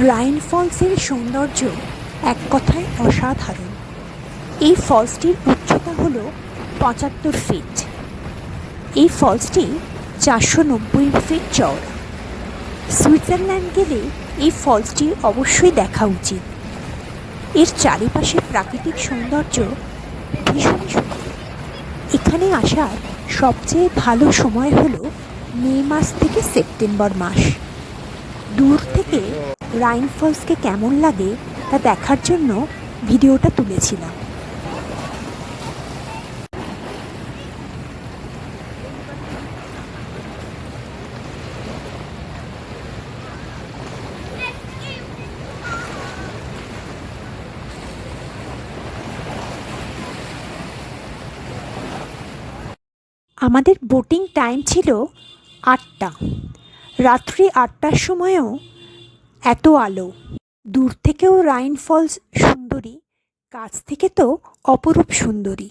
রাইন ফলসের সৌন্দর্য এক কথায় অসাধারণ। এই ফলসটির উচ্চতা হল ৭৫ ফিট। এই ফলসটি ৪৯০ ফিট চওড়া। সুইজারল্যান্ড গেলে এই ফলসটি অবশ্যই দেখা উচিত। এর চারিপাশে প্রাকৃতিক সৌন্দর্য ভীষণ সুন্দর। এখানে আসার সবচেয়ে ভালো সময় হলো মে মাস থেকে সেপ্টেম্বর মাস। দূর থেকে রাইন ফলসকে কেমন লাগে তা দেখার জন্য ভিডিওটা তুলেছিলাম। আমাদের বোটিং টাইম ছিল ৮টা। রাত্রি ৮টার সময়ও এত আলো। দূর থেকেও রাইন ফলস সুন্দরী, কাছ থেকে তো অপরূপ সুন্দরী।